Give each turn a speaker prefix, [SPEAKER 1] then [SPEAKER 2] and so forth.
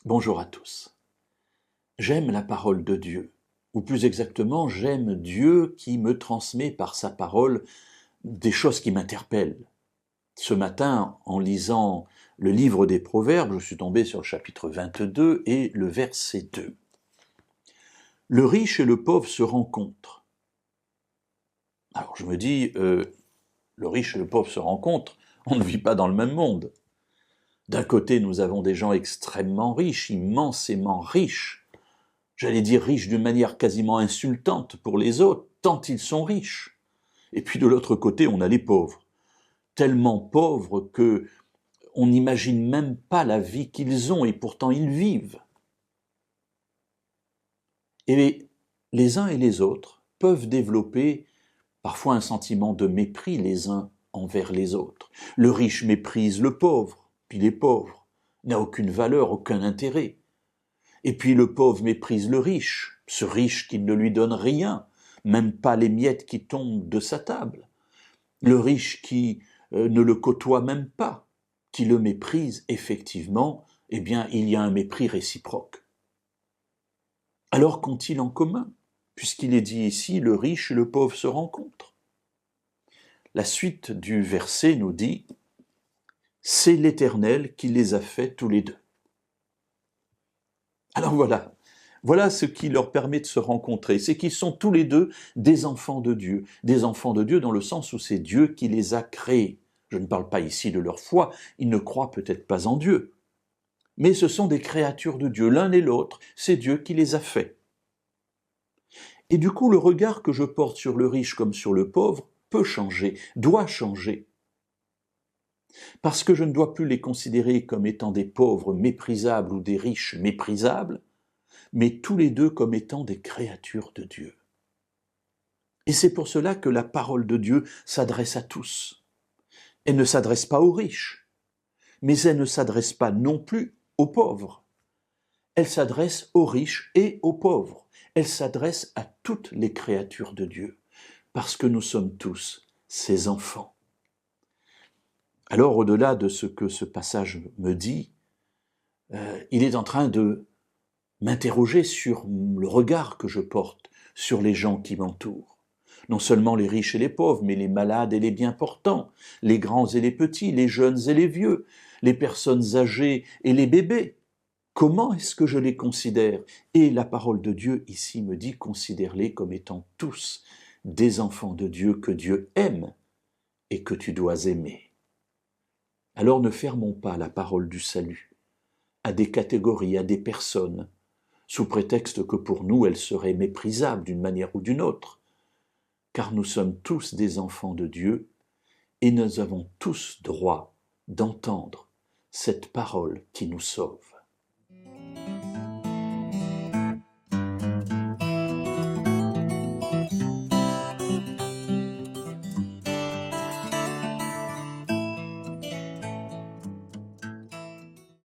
[SPEAKER 1] Bonjour à tous. J'aime la parole de Dieu, ou plus exactement, j'aime Dieu qui me transmet par sa parole des choses qui m'interpellent. Ce matin, en lisant le livre des Proverbes, je suis tombé sur le chapitre 22 et le verset 2. Le riche et le pauvre se rencontrent. Alors je me dis, le riche et le pauvre se rencontrent, on ne vit pas dans le même monde. D'un côté, nous avons des gens extrêmement riches, immensément riches, j'allais dire riches d'une manière quasiment insultante pour les autres, tant ils sont riches. Et puis de l'autre côté, on a les pauvres, tellement pauvres que on n'imagine même pas la vie qu'ils ont et pourtant ils vivent. Et les uns et les autres peuvent développer parfois un sentiment de mépris les uns envers les autres. Le riche méprise le pauvre, puis les pauvres n'a aucune valeur, aucun intérêt. Et puis le pauvre méprise le riche, ce riche qui ne lui donne rien, même pas les miettes qui tombent de sa table. Le riche qui ne le côtoie même pas, qui le méprise, effectivement, eh bien, il y a un mépris réciproque. Alors qu'ont-ils en commun? Puisqu'il est dit ici, le riche et le pauvre se rencontrent. La suite du verset nous dit, c'est l'Éternel qui les a faits tous les deux. Alors voilà ce qui leur permet de se rencontrer, c'est qu'ils sont tous les deux des enfants de Dieu dans le sens où c'est Dieu qui les a créés. Je ne parle pas ici de leur foi, ils ne croient peut-être pas en Dieu, mais ce sont des créatures de Dieu, l'un et l'autre, c'est Dieu qui les a faits. Et du coup, le regard que je porte sur le riche comme sur le pauvre peut changer, doit changer. Parce que je ne dois plus les considérer comme étant des pauvres méprisables ou des riches méprisables, mais tous les deux comme étant des créatures de Dieu. Et c'est pour cela que la parole de Dieu s'adresse à tous. Elle ne s'adresse pas aux riches, mais elle ne s'adresse pas non plus aux pauvres. Elle s'adresse aux riches et aux pauvres. Elle s'adresse à toutes les créatures de Dieu, parce que nous sommes tous ses enfants. Alors, au-delà de ce que ce passage me dit, il est en train de m'interroger sur le regard que je porte sur les gens qui m'entourent. Non seulement les riches et les pauvres, mais les malades et les bien portants, les grands et les petits, les jeunes et les vieux, les personnes âgées et les bébés. Comment est-ce que je les considère? Et la parole de Dieu ici me dit, considère-les comme étant tous des enfants de Dieu que Dieu aime et que tu dois aimer. Alors ne fermons pas la parole du salut à des catégories, à des personnes, sous prétexte que pour nous elle serait méprisable d'une manière ou d'une autre, car nous sommes tous des enfants de Dieu et nous avons tous droit d'entendre cette parole qui nous sauve.